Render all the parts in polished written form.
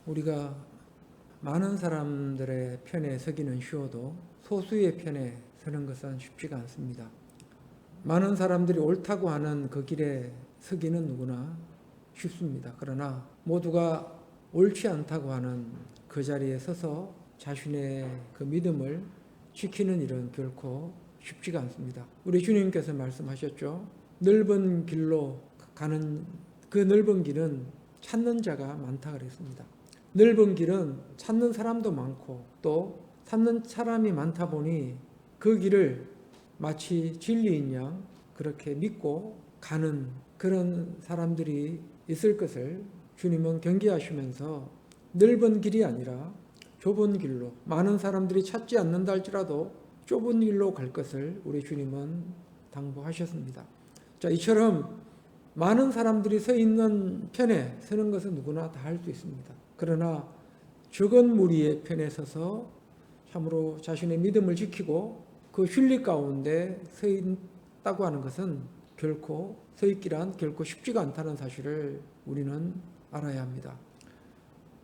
우리가 많은 사람들의 편에 서기는 쉬워도 소수의 편에 서는 것은 쉽지가 않습니다. 많은 사람들이 옳다고 하는 그 길에 서기는 누구나 쉽습니다. 그러나 모두가 옳지 않다고 하는 그 자리에 서서 자신의 그 믿음을 지키는 일은 결코 쉽지가 않습니다. 우리 주님께서 말씀하셨죠. 넓은 길로 가는 그 넓은 길은 찾는 자가 많다 그랬습니다. 넓은 길은 찾는 사람도 많고 또 찾는 사람이 많다 보니 그 길을 마치 진리인 양 그렇게 믿고 가는 그런 사람들이 있을 것을 주님은 경계하시면서 넓은 길이 아니라 좁은 길로 많은 사람들이 찾지 않는다 할지라도 좁은 길로 갈 것을 우리 주님은 당부하셨습니다. 자, 이처럼 많은 사람들이 서 있는 편에 서는 것은 누구나 다 할 수 있습니다. 그러나 적은 무리의 편에 서서 참으로 자신의 믿음을 지키고 그 쉴리 가운데 서 있다고 하는 것은 결코 서 있기란 결코 쉽지가 않다는 사실을 우리는 알아야 합니다.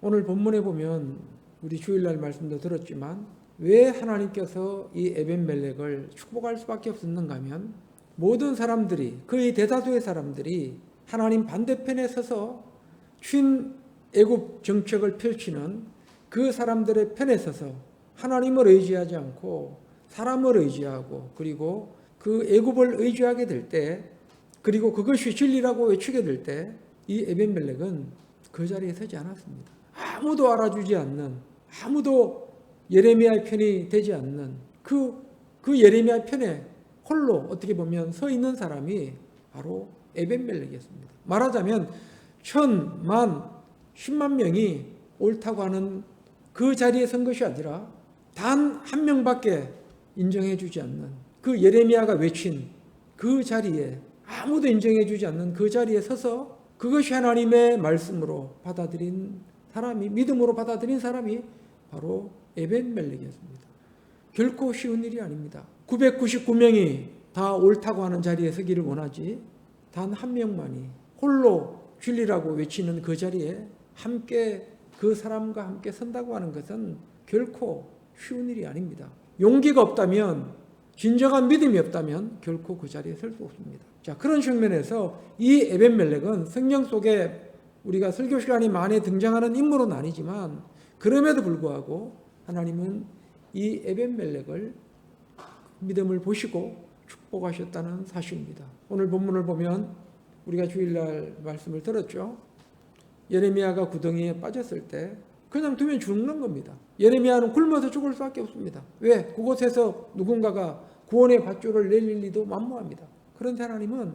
오늘 본문에 보면 우리 주일날 말씀도 들었지만 왜 하나님께서 이 에벤멜렉을 축복할 수밖에 없었는가 하면 모든 사람들이 거의 대다수의 사람들이 하나님 반대편에 서서 친애굽 정책을 펼치는 그 사람들의 편에 서서 하나님을 의지하지 않고 사람을 의지하고 그리고 그 애굽을 의지하게 될 때 그리고 그것이 진리라고 외치게 될 때 이 에벤멜렉은 그 자리에 서지 않았습니다. 아무도 알아주지 않는 아무도 예레미야의 편이 되지 않는 그 예레미야의 편에 홀로 어떻게 보면 서 있는 사람이 바로 에벤멜렉이었습니다. 말하자면 1000만 10만 명이 옳다고 하는 그 자리에 선 것이 아니라 단 한 명밖에 인정해 주지 않는 그 예레미야가 외친 그 자리에 아무도 인정해 주지 않는 그 자리에 서서 그것이 하나님의 말씀으로 받아들인 사람이 믿음으로 받아들인 사람이 바로 에벤멜렉이었습니다. 결코 쉬운 일이 아닙니다. 999명이 다 옳다고 하는 자리에 서기를 원하지 단 한 명만이 홀로 진리라고 외치는 그 자리에 함께 그 사람과 함께 선다고 하는 것은 결코 쉬운 일이 아닙니다. 용기가 없다면 진정한 믿음이 없다면 결코 그 자리에 설 수 없습니다. 자, 그런 측면에서 이 에벤멜렉은 성경 속에 우리가 설교 시간이 많이 등장하는 인물은 아니지만 그럼에도 불구하고 하나님은 이 에벤멜렉을 믿음을 보시고 축복하셨다는 사실입니다. 오늘 본문을 보면 우리가 주일날 말씀을 들었죠. 예레미야가 구덩이에 빠졌을 때 그냥 두면 죽는 겁니다. 예레미야는 굶어서 죽을 수밖에 없습니다. 왜? 그곳에서 누군가가 구원의 밧줄을 내릴 리도 만무합니다. 그런데 하나님은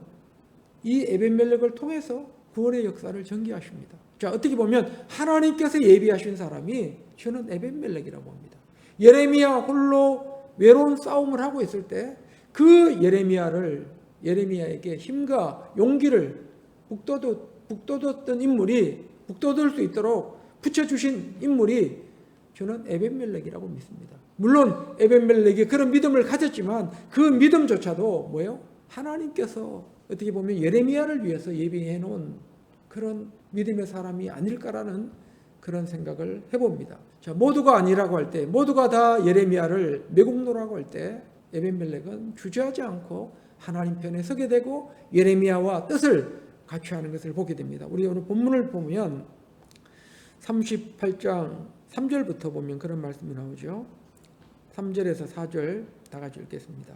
이 에벤멜렉을 통해서 구원의 역사를 전개하십니다. 자, 어떻게 보면 하나님께서 예비하신 사람이 저는 에벤멜렉이라고 합니다. 예레미야 홀로 외로운 싸움을 하고 있을 때 그 예레미야에게 힘과 용기를 북돋았던 인물이 북돋을 수 있도록 붙여주신 인물이 저는 에벤멜렉이라고 믿습니다. 물론 에벤멜렉이 그런 믿음을 가졌지만 그 믿음조차도 뭐예요? 하나님께서 어떻게 보면 예레미야를 위해서 예비해 놓은 그런 믿음의 사람이 아닐까라는 그런 생각을 해봅니다. 자, 모두가 아니라고 할 때, 모두가 다 예레미야를 매국노라고 할 때 에벤멜렉은 주저하지 않고 하나님 편에 서게 되고 예레미야와 뜻을 같이 하는 것을 보게 됩니다. 우리 오늘 본문을 보면 38장 3절부터 보면 그런 말씀이 나오죠. 3절에서 4절 다 같이 읽겠습니다.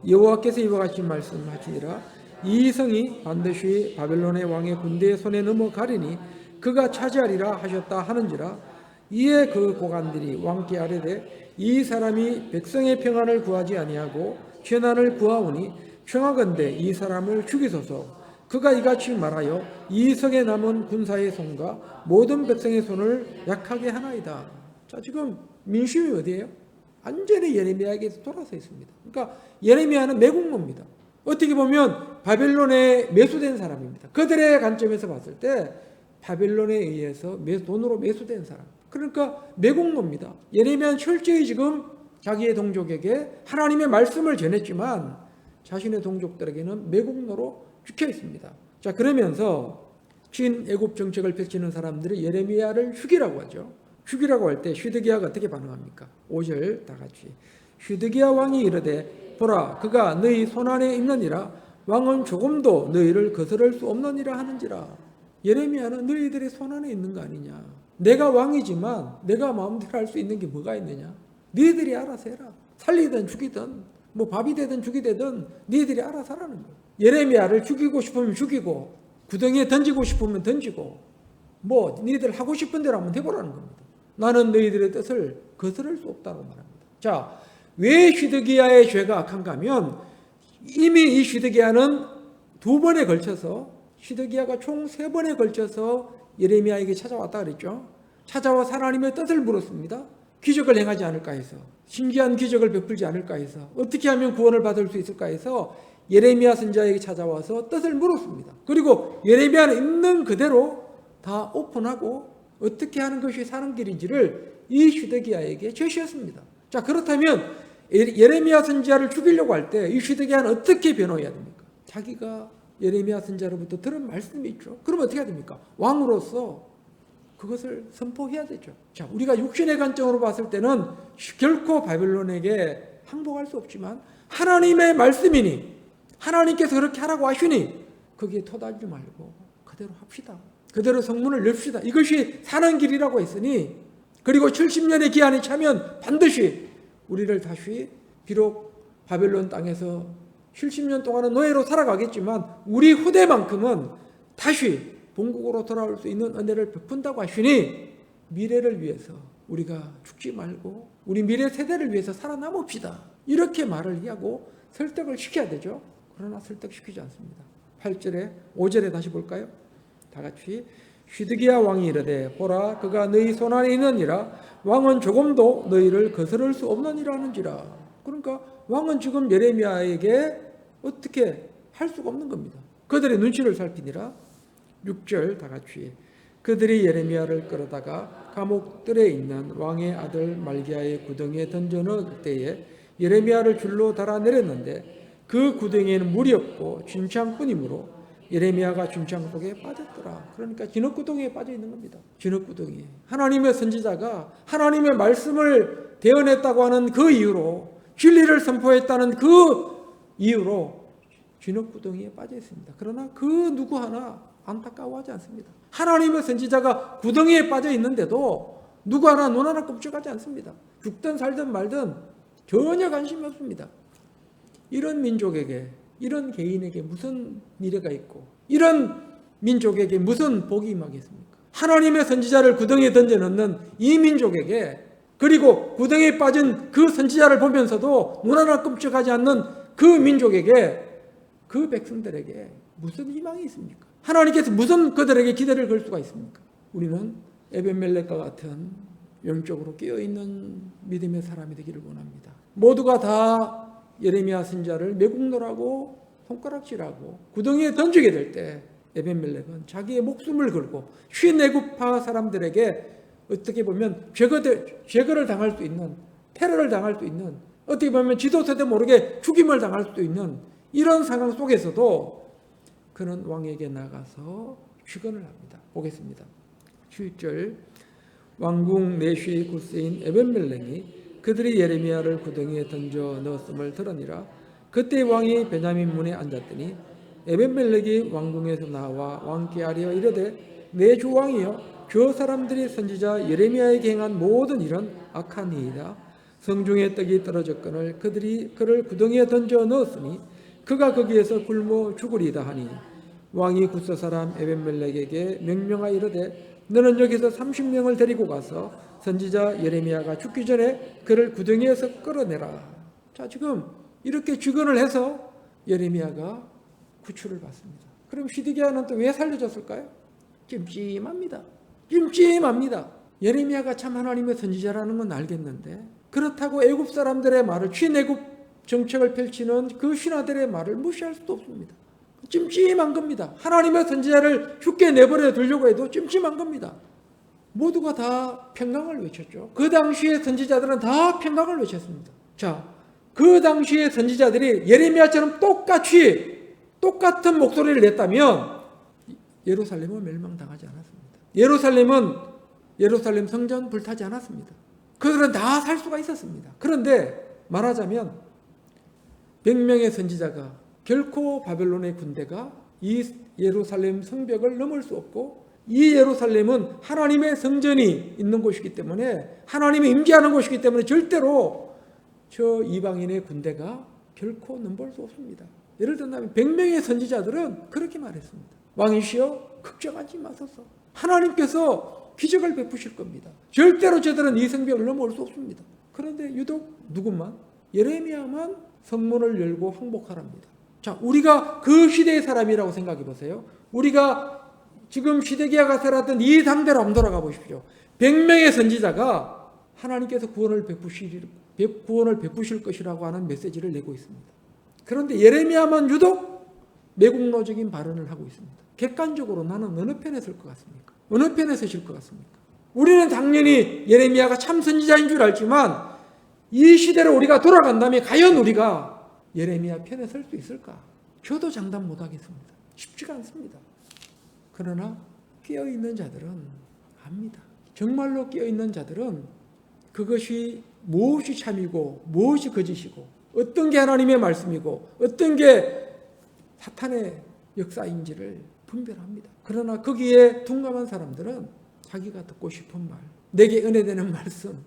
여호와께서 이와 같이 말씀하시니라. 이 성이 반드시 바벨론의 왕의 군대의 손에 넘어가리니 그가 차지하리라 하셨다 하는지라. 이에 그 고관들이 왕께 아뢰되 이 사람이 백성의 평안을 구하지 아니하고 재난을 구하오니 청하건대 이 사람을 죽이소서. 그가 이같이 말하여 이 성에 남은 군사의 손과 모든 백성의 손을 약하게 하나이다. 자, 지금 민심이 어디예요? 완전히 예레미야에게서 돌아서 있습니다. 그러니까 예레미야는 매국노입니다. 어떻게 보면 바벨론에 매수된 사람입니다. 그들의 관점에서 봤을 때 바벨론에 의해서 돈으로 매수된 사람. 그러니까 매국노입니다. 예레미야는 철저히 지금 자기의 동족에게 하나님의 말씀을 전했지만 자신의 동족들에게는 매국노로 찍혀 있습니다. 자, 그러면서 친애굽 정책을 펼치는 사람들이 예레미야를 죽이라고 하죠. 죽이라고 할 때 시드기야가 어떻게 반응합니까? 5절 다 같이. 시드기야 왕이 이르되 보라 그가 너희 손안에 있느니라 왕은 조금도 너희를 거스를 수 없느니라 하는지라. 예레미야는 너희들의 손안에 있는 거 아니냐. 내가 왕이지만 내가 마음대로 할 수 있는 게 뭐가 있느냐. 너희들이 알아서 해라. 살리든 죽이든 뭐 밥이 되든 죽이 되든 너희들이 알아서 하라는 거예요. 예레미야를 죽이고 싶으면 죽이고 구덩이에 던지고 싶으면 던지고 뭐 너희들 하고 싶은 대로 한번 해보라는 겁니다. 나는 너희들의 뜻을 거스를 수 없다고 말합니다. 자, 왜 시드기야의 죄가 악한가 하면 이미 이 시드기야는 2번에 걸쳐서 시드기야가 총 3번에 걸쳐서 예레미야에게 찾아왔다 그랬죠. 찾아와서 하나님의 뜻을 물었습니다. 기적을 행하지 않을까 해서, 신기한 기적을 베풀지 않을까 해서, 어떻게 하면 구원을 받을 수 있을까 해서 예레미야 선지자에게 찾아와서 뜻을 물었습니다. 그리고 예레미야는 있는 그대로 다 오픈하고 어떻게 하는 것이 사는 길인지를 이 시드기야에게 제시했습니다. 자, 그렇다면 예레미야 선지자를 죽이려고 할 때 이 시드기야는 어떻게 변호해야 됩니까? 자기가 예레미야 선지자로부터 들은 말씀이 있죠. 그러면 어떻게 해야 됩니까? 왕으로서 그것을 선포해야 되죠. 자, 우리가 육신의 관점으로 봤을 때는 결코 바벨론에게 항복할 수 없지만 하나님의 말씀이니 하나님께서 그렇게 하라고 하시니 거기에 토달지 말고 그대로 합시다. 그대로 성문을 엽시다. 이것이 사는 길이라고 했으니 그리고 70년의 기한이 차면 반드시 우리를 다시 비록 바벨론 땅에서 70년 동안은 노예로 살아가겠지만 우리 후대만큼은 다시 본국으로 돌아올 수 있는 은혜를 베푼다고 하시니 미래를 위해서 우리가 죽지 말고 우리 미래 세대를 위해서 살아남읍시다. 이렇게 말을 하고 설득을 시켜야 되죠. 그러나 설득시키지 않습니다. 8절에 5절에 다시 볼까요? 다 같이. 시드기야 왕이 이르되 보라 그가 너희 손안에 있느니라 왕은 조금도 너희를 거스를 수 없느니라 하는지라. 그러니까 왕은 지금 예레미야에게 어떻게 할 수가 없는 겁니다. 그들의 눈치를 살피니라. 6절 다 같이. 그들이 예레미야를 끌어다가 감옥들에 있는 왕의 아들 말기야의 구덩이에 던져 넣을 때에 예레미야를 줄로 달아내렸는데 그 구덩이에는 물이 없고 진창뿐이므로 예레미야가 진창 속에 빠졌더라. 그러니까 진흙구덩이에 빠져 있는 겁니다. 진흙구덩이에. 하나님의 선지자가 하나님의 말씀을 대언했다고 하는 그 이유로 진리를 선포했다는 그 이유로 진흙구덩이에 빠져 있습니다. 그러나 그 누구 하나 안타까워하지 않습니다. 하나님의 선지자가 구덩이에 빠져 있는데도 누구 하나 눈 하나 끔찍하지 않습니다. 죽든 살든 말든 전혀 관심이 없습니다. 이런 민족에게, 이런 개인에게 무슨 미래가 있고 이런 민족에게 무슨 복이 임하겠습니까? 하나님의 선지자를 구덩이에 던져넣는 이 민족에게 그리고 구덩이에 빠진 그 선지자를 보면서도 눈 하나 끔찍하지 않는 그 민족에게 그 백성들에게 무슨 희망이 있습니까? 하나님께서 무슨 그들에게 기대를 걸 수가 있습니까? 우리는 에벤멜렉과 같은 영적으로 깨어있는 믿음의 사람이 되기를 원합니다. 모두가 다 예레미야 선지자를 매국노라고 손가락질하고 구덩이에 던지게 될 때 에벤멜렉은 자기의 목숨을 걸고 쉰애굽파 사람들에게 어떻게 보면 제거를 당할 수 있는, 테러를 당할 수 있는, 어떻게 보면 지도세도 모르게 죽임을 당할 수도 있는 이런 상황 속에서도 그는 왕에게 나가서 축원을 합니다. 보겠습니다. 7절. 왕궁 내시 구스인 에벤멜렉이 그들이 예레미야를 구덩이에 던져 넣었음을 들으니라. 그때 왕이 베냐민 문에 앉았더니 에벤멜렉이 왕궁에서 나와 왕께 아뢰어 이르되 내 주 왕이여 저 사람들이 선지자 예레미야에게 행한 모든 일은 악하니이다. 성중에 떡이 떨어졌거늘 그들이 그를 구덩이에 던져 넣었으니 그가 거기에서 굶어 죽으리다 하니 왕이 구스 사람 에벤멜렉에게 명령하여 이르되 너는 여기서 30명을 데리고 가서 선지자 예레미야가 죽기 전에 그를 구덩이에서 끌어내라. 자, 지금 이렇게 주건을 해서 예레미야가 구출을 받습니다. 그럼 시드기야는 또 왜 살려졌을까요? 찜찜합니다. 찜찜합니다. 예레미야가 참 하나님의 선지자라는 건 알겠는데 그렇다고 애굽 사람들의 말을 친애굽 정책을 펼치는 그 신하들의 말을 무시할 수도 없습니다. 찜찜한 겁니다. 하나님의 선지자를 죽게 내버려 두려고 해도 찜찜한 겁니다. 모두가 다 평강을 외쳤죠. 그 당시의 선지자들은 다 평강을 외쳤습니다. 자, 그 당시의 선지자들이 예레미야처럼 똑같은 목소리를 냈다면 예루살렘은 멸망당하지 않았습니다. 예루살렘 성전 불타지 않았습니다. 그들은 다 살 수가 있었습니다. 그런데 말하자면 100명의 선지자가 결코 바벨론의 군대가 이 예루살렘 성벽을 넘을 수 없고, 이 예루살렘은 하나님의 성전이 있는 곳이기 때문에, 하나님이 임재하는 곳이기 때문에 절대로 저 이방인의 군대가 결코 넘볼 수 없습니다. 예를 들면 100명의 선지자들은 그렇게 말했습니다. 왕이시여 걱정하지 마소서. 하나님께서 기적을 베푸실 겁니다. 절대로 저들은 이 성벽을 넘어올 수 없습니다. 그런데 유독 누구만? 예레미야만 성문을 열고 항복하랍니다. 자, 우리가 그 시대의 사람이라고 생각해 보세요. 우리가 지금 시드기야가 살았던 이 당대로 한번 돌아가 보십시오. 100명의 선지자가 하나님께서 구원을 베푸실 것이라고 하는 메시지를 내고 있습니다. 그런데 예레미야만 유독 매국노적인 발언을 하고 있습니다. 객관적으로 나는 어느 편에 설 것 같습니까? 어느 편에 서실 것 같습니까? 우리는 당연히 예레미야가 참 선지자인 줄 알지만, 이 시대로 우리가 돌아간다면 과연 우리가 예레미야 편에 설 수 있을까? 저도 장담 못하겠습니다. 쉽지가 않습니다. 그러나 깨어있는 자들은 압니다. 정말로 깨어있는 자들은 그것이 무엇이 참이고 무엇이 거짓이고, 어떤 게 하나님의 말씀이고 어떤 게 사탄의 역사인지를 분별합니다. 그러나 거기에 둔감한 사람들은 자기가 듣고 싶은 말, 내게 은혜되는 말씀,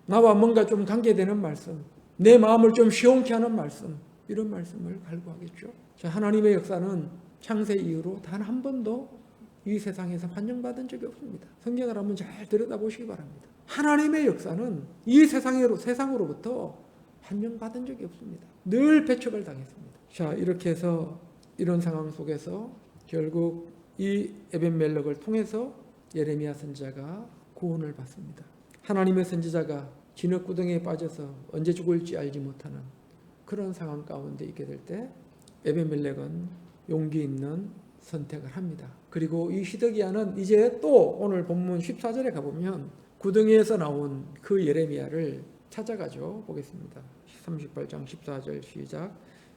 나와 뭔가 좀 관계되는 말씀, 내 마음을 좀 시원케 하는 말씀, 이런 말씀을 갈구하겠죠. 자, 하나님의 역사는 창세 이후로 단 한 번도 이 세상에서 판정받은 적이 없습니다. 성경을 한번 잘 들여다보시기 바랍니다. 하나님의 역사는 이 세상으로부터 판정받은 적이 없습니다. 늘 배척을 당했습니다. 자, 이렇게 해서 이런 상황 속에서 결국 이 에벤멜렉을 통해서 예레미야 선지자가 구원을 받습니다. 하나님의 선지자가 진흙구덩이에 빠져서 언제 죽을지 알지 못하는 그런 상황 가운데 있게 될 때 에벤멜렉은 용기 있는 선택을 합니다. 그리고 이 시드기야는 이제 또 오늘 본문 14절에 가보면 구덩이에서 나온 그 예레미야를 찾아가죠. 보겠습니다. 38장 14절 시작.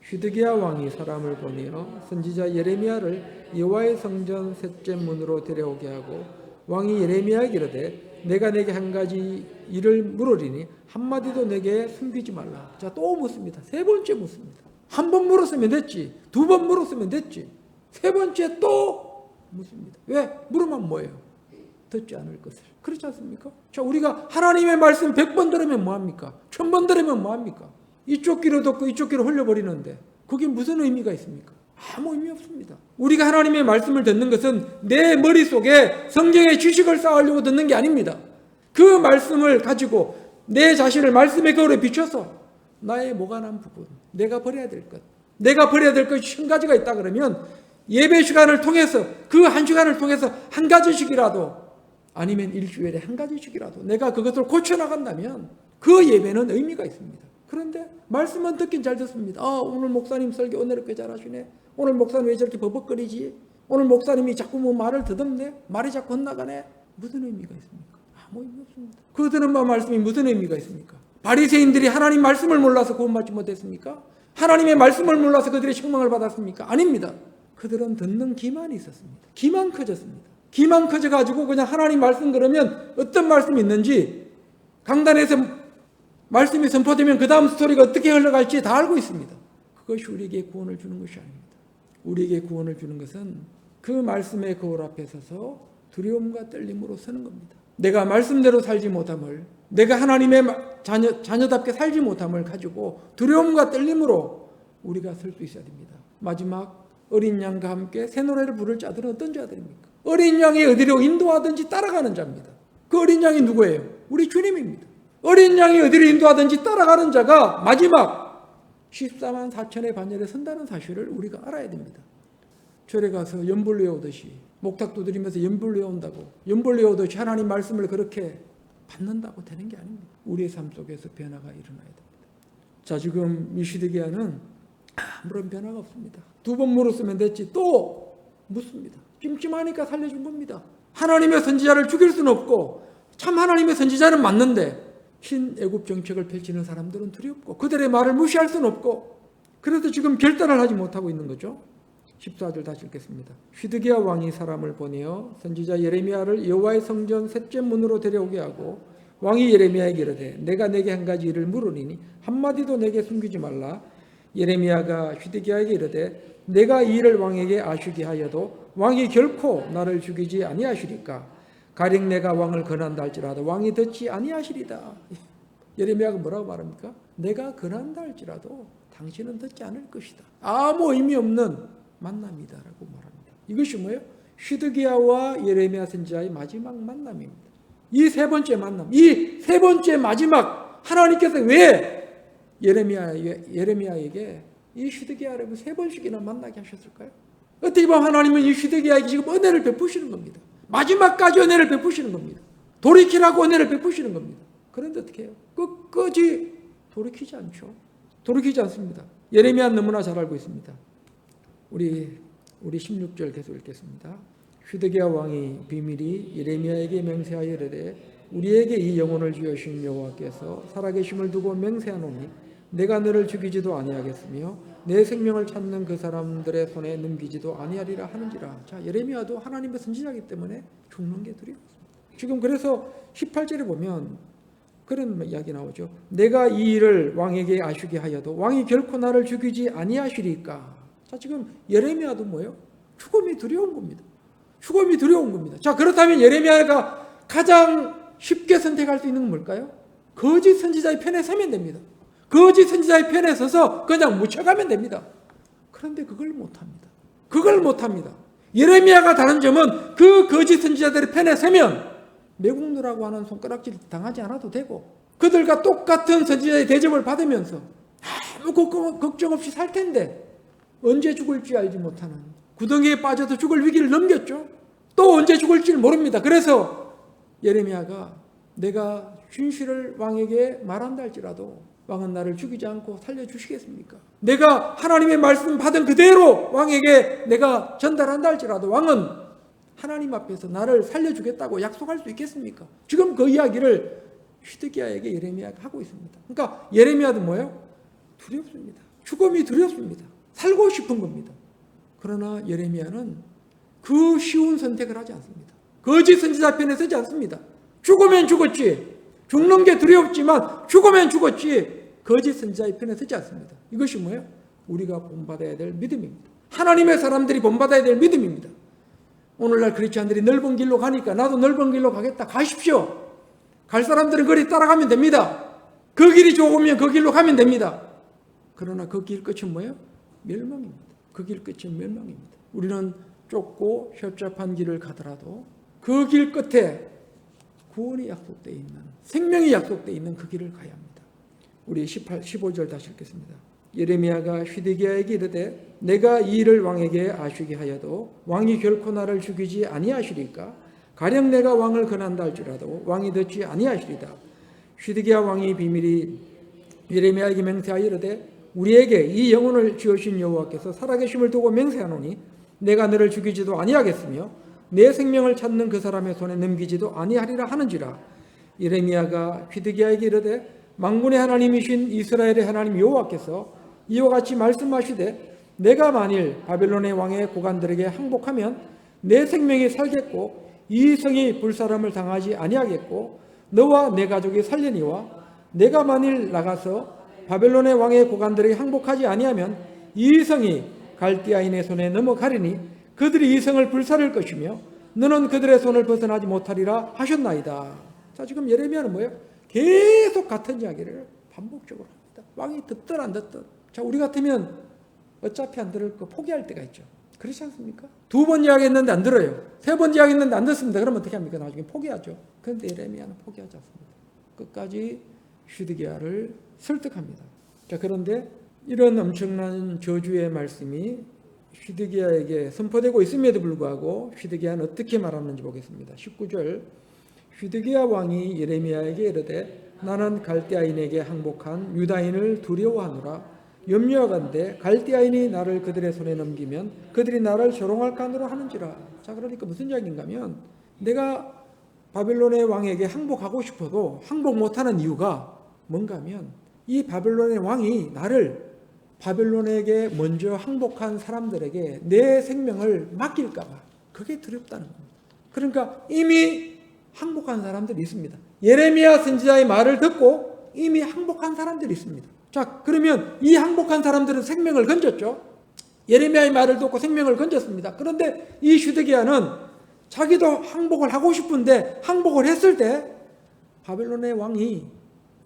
시드기야 왕이 사람을 보내어 선지자 예레미야를 여호와의 성전 셋째 문으로 데려오게 하고, 왕이 예레미야에게 이르되 내가 내게 한 가지 일을 물으리니 한마디도 내게 숨기지 말라. 자, 또 묻습니다. 세 번째 묻습니다. 한 번 물었으면 됐지, 두 번 물었으면 됐지, 세 번째 또 묻습니다. 왜? 물으면 뭐예요? 듣지 않을 것을. 그렇지 않습니까? 자, 우리가 하나님의 말씀 100번 들으면 뭐합니까? 1000번 들으면 뭐합니까? 이쪽 귀로 듣고 이쪽 귀로 흘려버리는데 그게 무슨 의미가 있습니까? 아무 의미 없습니다. 우리가 하나님의 말씀을 듣는 것은 내 머릿속에 성경의 지식을 쌓으려고 듣는 게 아닙니다. 그 말씀을 가지고 내 자신을 말씀의 거울에 비춰서 나의 모가난 부분, 내가 버려야 될 것, 내가 버려야 될 것이 1000가지가 있다 그러면 예배 시간을 통해서, 그 한 시간을 통해서 한 가지씩이라도, 아니면 일주일에 한 가지씩이라도 내가 그것을 고쳐나간다면 그 예배는 의미가 있습니다. 그런데 말씀은 듣긴 잘 듣습니다. 오늘 목사님 설교 은혜롭게 잘하시네. 오늘 목사님 왜 저렇게 버벅거리지? 오늘 목사님이 자꾸 뭐 말을 더듬네? 말이 자꾸 헛나가네? 무슨 의미가 있습니까? 아무 의미 없습니다. 그 들은 말씀이 무슨 의미가 있습니까? 바리새인들이 하나님 말씀을 몰라서 구원받지 못했습니까? 하나님의 말씀을 몰라서 그들이 책망을 받았습니까? 아닙니다. 그들은 듣는 기만이 있었습니다. 기만 커졌습니다. 기만 커져가지고 그냥 하나님 말씀 그러면 어떤 말씀이 있는지, 강단에서 말씀이 선포되면 그 다음 스토리가 어떻게 흘러갈지 다 알고 있습니다. 그것이 우리에게 구원을 주는 것이 아닙니다. 우리에게 구원을 주는 것은 그 말씀의 거울 앞에 서서 두려움과 떨림으로 서는 겁니다. 내가 말씀대로 살지 못함을, 내가 하나님의 자녀답게 살지 못함을 가지고 두려움과 떨림으로 우리가 설 수 있어야 됩니다. 마지막, 어린 양과 함께 새 노래를 부를 자들은 어떤 자들입니까? 어린 양이 어디로 인도하든지 따라가는 자입니다. 그 어린 양이 누구예요? 우리 주님입니다. 어린 양이 어디로 인도하든지 따라가는 자가 마지막 14만 4천의 반열에 선다는 사실을 우리가 알아야 됩니다. 절에 가서 연불 외우듯이, 목탁 두드리면서 연불 외운다고, 연불 외우듯이 하나님 말씀을 그렇게 받는다고 되는 게 아닙니다. 우리의 삶 속에서 변화가 일어나야 됩니다. 자, 지금 이 시드기야는 아무런 변화가 없습니다. 두 번 물었으면 됐지 또 묻습니다. 찜찜하니까 살려준 겁니다. 하나님의 선지자를 죽일 수는 없고, 참 하나님의 선지자는 맞는데 신애굽 정책을 펼치는 사람들은 두렵고 그들의 말을 무시할 수는 없고, 그래서 지금 결단을 하지 못하고 있는 거죠. 14절 다시 읽겠습니다. 시드기야 왕이 사람을 보내어 선지자 예레미야를 여호와의 성전 셋째 문으로 데려오게 하고 왕이 예레미야에게 이르되 내가 내게 한 가지 일을 물으리니 한마디도 내게 숨기지 말라. 예레미야가 시드기야에게 이르되 내가 이 일을 왕에게 아시게 하여도 왕이 결코 나를 죽이지 아니하시리까. 가령 내가 왕을 권한다 할지라도 왕이 듣지 아니하시리다. 예레미야가 뭐라고 말합니까? 내가 권한다 할지라도 당신은 듣지 않을 것이다. 아무 의미 없는 만남이다라고 말합니다. 이것이 뭐예요? 시드기야와 예레미야 선지자의 마지막 만남입니다. 이 세 번째 만남, 이 세 번째 마지막 하나님께서 왜 예레미야에게 이 시드기야를 세 번씩이나 만나게 하셨을까요? 어떻게 보면 하나님은 이 시드기야에게 지금 은혜를 베푸시는 겁니다. 마지막까지 은혜를 베푸시는 겁니다. 돌이키라고 은혜를 베푸시는 겁니다. 그런데 어떻게 해요? 끝까지 돌이키지 않죠. 돌이키지 않습니다. 예레미야는 너무나 잘 알고 있습니다. 우리 16절 계속 읽겠습니다. 시드기야 왕이 비밀이 예레미야에게 맹세하여 이르되 우리에게 이 영혼을 주신 여호와께서 살아계심을 두고 맹세하노니 내가 너를 죽이지도 아니하겠으며 내 생명을 찾는 그 사람들의 손에 넘기지도 아니하리라 하는지라. 자, 예레미야도 하나님의 선지자이기 때문에 죽는 게 두려웠습니다. 지금 그래서 18절에 보면 그런 이야기 나오죠. 내가 이 일을 왕에게 아시게 하여도 왕이 결코 나를 죽이지 아니하시리까. 자, 지금 예레미야도 뭐예요? 죽음이 두려운 겁니다. 죽음이 두려운 겁니다. 자, 그렇다면 예레미야가 가장 쉽게 선택할 수 있는 건 뭘까요? 거짓 선지자의 편에 서면 됩니다. 거짓 선지자의 편에 서서 그냥 묻혀가면 됩니다. 그런데 그걸 못합니다. 그걸 못합니다. 예레미야가 다른 점은 그 거짓 선지자들의 편에 서면 매국노라고 하는 손가락질 당하지 않아도 되고 그들과 똑같은 선지자의 대접을 받으면서 아무 걱정 없이 살 텐데 언제 죽을지 알지 못하는 구덩이에 빠져도 죽을 위기를 넘겼죠. 또 언제 죽을지 모릅니다. 그래서 예레미야가 내가 진실을 왕에게 말한다 할지라도 왕은 나를 죽이지 않고 살려주시겠습니까? 내가 하나님의 말씀 받은 그대로 왕에게 내가 전달한다 할지라도 왕은 하나님 앞에서 나를 살려주겠다고 약속할 수 있겠습니까? 지금 그 이야기를 시드기야에게 예레미야가 하고 있습니다. 그러니까 예레미야도 뭐예요? 두렵습니다. 죽음이 두렵습니다. 살고 싶은 겁니다. 그러나 예레미야는 그 쉬운 선택을 하지 않습니다. 거짓 선지자 편에 서지 않습니다. 죽으면 죽었지. 죽는 게 두렵지만 죽으면 죽었지. 거짓 선지자의 편에 서지 않습니다. 이것이 뭐예요? 우리가 본받아야 될 믿음입니다. 하나님의 사람들이 본받아야 될 믿음입니다. 오늘날 크리스찬들이 넓은 길로 가니까 나도 넓은 길로 가겠다. 가십시오. 갈 사람들은 거리 따라가면 됩니다. 그 길이 좋으면 그 길로 가면 됩니다. 그러나 그 길 끝은 뭐예요? 멸망입니다. 그 길 끝은 멸망입니다. 우리는 좁고 협잡한 길을 가더라도 그 길 끝에 구원이 약속되어 있는, 생명이 약속되어 있는 그 길을 가야 합니다. 우리 15절 다시 읽겠습니다. 예레미야가 시드기야에게 이르되 내가 이 일을 왕에게 아시게 하여도 왕이 결코 나를 죽이지 아니하시리까. 가령 내가 왕을 권한다 할지라도 왕이 듣지 아니하시리다. 시드기야 왕이 비밀이 예레미야에게 맹세하여 이르되 우리에게 이 영혼을 지으신 여호와께서 살아계심을 두고 맹세하노니 내가 너를 죽이지도 아니하겠으며 내 생명을 찾는 그 사람의 손에 넘기지도 아니하리라 하는지라. 예레미야가 시드기야에게 이르되 만군의 하나님이신 이스라엘의 하나님 여호와께서 이와 같이 말씀하시되 내가 만일 바벨론의 왕의 고관들에게 항복하면 내 생명이 살겠고 이 성이 불사람을 당하지 아니하겠고 너와 내 가족이 살려니와 내가 만일 나가서 바벨론의 왕의 고관들에게 항복하지 아니하면 이 성이 갈대아인의 손에 넘어가리니 그들이 이 성을 불사를 것이며 너는 그들의 손을 벗어나지 못하리라 하셨나이다. 자, 지금 예레미야는 뭐예요? 계속 같은 이야기를 반복적으로 합니다. 왕이 듣든 안 듣든. 자, 우리 같으면 어차피 안 들을 거 포기할 때가 있죠. 그렇지 않습니까? 2번 이야기했는데 안 들어요. 3번 이야기했는데 안 듣습니다. 그러면 어떻게 합니까? 나중에 포기하죠. 그런데 예레미야는 포기하지 않습니다. 끝까지 시드기야를 설득합니다. 자, 그런데 이런 엄청난 저주의 말씀이 시드기야에게 선포되고 있음에도 불구하고 시드기야는 어떻게 말하는지 보겠습니다. 19절 시드기야 왕이 예레미야에게 이르되 나는 갈대아인에게 항복한 유다인을 두려워하노라. 염려하건대 갈대아인이 나를 그들의 손에 넘기면 그들이 나를 조롱할까 하노라 하는지라. 자, 그러니까 무슨 이야기인가 하면 내가 바벨론의 왕에게 항복하고 싶어도 항복 못하는 이유가 뭔가 하면 이 바벨론의 왕이 나를 바벨론에게 먼저 항복한 사람들에게 내 생명을 맡길까 봐 그게 두렵다는 겁니다. 그러니까 이미 항복한 사람들이 있습니다. 예레미야 선지자의 말을 듣고 이미 항복한 사람들이 있습니다. 자, 그러면 이 항복한 사람들은 생명을 건졌죠. 예레미야의 말을 듣고 생명을 건졌습니다. 그런데 이 시드기야는 자기도 항복을 하고 싶은데 항복을 했을 때 바벨론의 왕이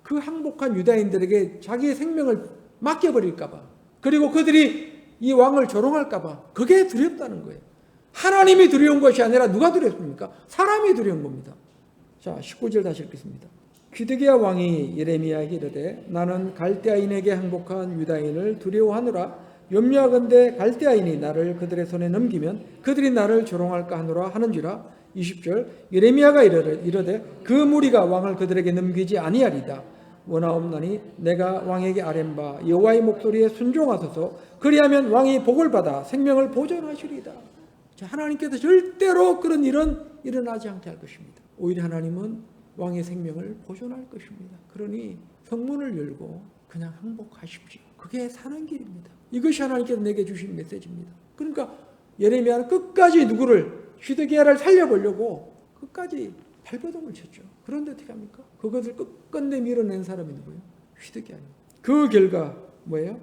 그 항복한 유다인들에게 자기의 생명을 맡겨버릴까 봐, 그리고 그들이 이 왕을 조롱할까 봐 그게 두렵다는 거예요. 하나님이 두려운 것이 아니라 누가 두렵습니까? 사람이 두려운 겁니다. 자, 19절 다시 읽겠습니다. 시드기야 왕이 예레미야에게 이르되 나는 갈대아인에게 항복한 유다인을 두려워하노라. 염려하건대 갈대아인이 나를 그들의 손에 넘기면 그들이 나를 조롱할까 하노라 하는지라. 20절 예레미야가 이르되 그 무리가 왕을 그들에게 넘기지 아니하리다. 원하옵나니 내가 왕에게 아뢰바 여호와의 목소리에 순종하소서. 그리하면 왕이 복을 받아 생명을 보존하시리이다. 자, 하나님께서 절대로 그런 일은 일어나지 않게 할 것입니다. 오히려 하나님은 왕의 생명을 보존할 것입니다. 그러니 성문을 열고 그냥 항복하십시오. 그게 사는 길입니다. 이것이 하나님께서 내게 주신 메시지입니다. 그러니까 예레미야는 끝까지 누구를, 시드기야를 살려보려고 끝까지 발버둥을 쳤죠. 그런데 어떻게 합니까? 그것을 끝끝내 밀어낸 사람이 누구예요? 시드기야예요. 그 결과 뭐예요?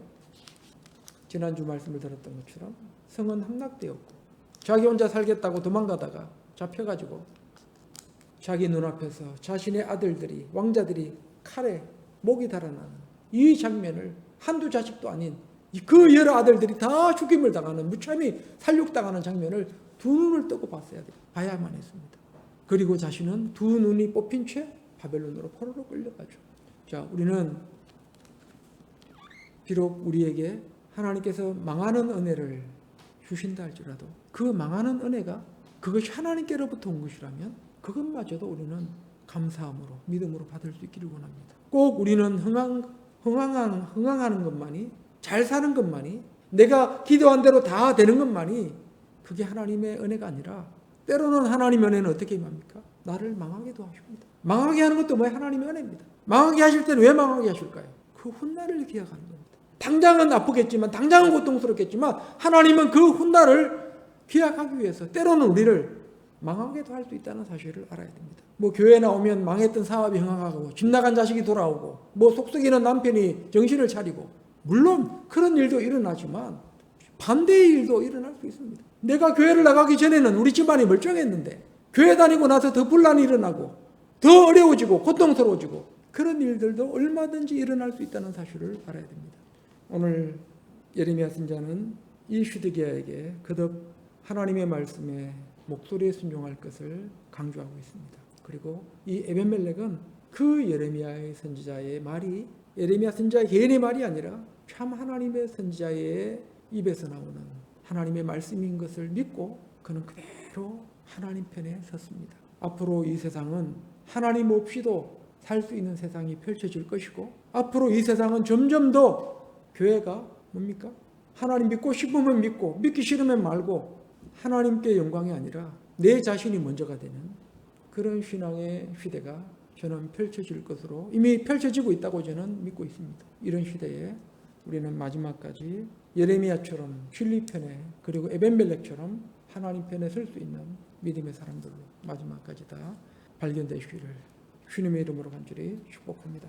지난주 말씀을 들었던 것처럼 성은 함락되었고 자기 혼자 살겠다고 도망가다가 잡혀가지고 자기 눈앞에서 자신의 아들들이, 왕자들이 칼에 목이 달아나는 이 장면을, 한두 자식도 아닌 그 여러 아들들이 다 죽임을 당하는, 무참히 살육당하는 장면을 두 눈을 뜨고 봐야만 했습니다. 그리고 자신은 두 눈이 뽑힌 채 바벨론으로 포로로 끌려가죠. 자, 우리는 비록 우리에게 하나님께서 망하는 은혜를 주신다 할지라도 그 망하는 은혜가 그것이 하나님께로부터 온 것이라면 그것마저도 우리는 감사함으로, 믿음으로 받을 수 있기를 원합니다. 꼭 우리는 흥황하는 것만이, 잘 사는 것만이, 내가 기도한 대로 다 되는 것만이 그게 하나님의 은혜가 아니라 때로는 하나님의 은혜는 어떻게 임합니까? 나를 망하게도 하십니다. 망하게 하는 것도 뭐예요? 하나님의 은혜입니다. 망하게 하실 때는 왜 망하게 하실까요? 그 훗날을 기약하는 겁니다. 당장은 아프겠지만, 당장은 고통스럽겠지만 하나님은 그 훗날을 기약하기 위해서 때로는 우리를 망하게도 할 수 있다는 사실을 알아야 됩니다. 뭐 교회 나오면 망했던 사업이 흥황하고 집 나간 자식이 돌아오고 뭐 속썩이는 남편이 정신을 차리고, 물론 그런 일도 일어나지만 반대의 일도 일어날 수 있습니다. 내가 교회를 나가기 전에는 우리 집안이 멀쩡했는데 교회 다니고 나서 더 분란이 일어나고 더 어려워지고 고통스러워지고 그런 일들도 얼마든지 일어날 수 있다는 사실을 알아야 됩니다. 오늘 예레미야 선지자는 이 시드기야에게 거듭 하나님의 말씀에 목소리에 순종할 것을 강조하고 있습니다. 그리고 이 에벤멜렉은 그 예레미야의 선지자의 말이 예레미야 선지자의 개인의 말이 아니라 참 하나님의 선지자의 입에서 나오는 하나님의 말씀인 것을 믿고 그는 그대로 하나님 편에 섰습니다. 앞으로 이 세상은 하나님 없이도 살 수 있는 세상이 펼쳐질 것이고, 앞으로 이 세상은 점점 더 교회가 뭡니까? 하나님 믿고 싶으면 믿고 믿기 싫으면 말고 하나님께 영광이 아니라 내 자신이 먼저가 되는 그런 신앙의 시대가 저는 펼쳐질 것으로 이미 펼쳐지고 있다고 저는 믿고 있습니다. 이런 시대에 우리는 마지막까지 예레미야처럼 진리 편에, 그리고 에벤멜렉처럼 하나님 편에 설 수 있는 믿음의 사람들로 마지막까지 다 발견되시기를 주님의 이름으로 간절히 축복합니다.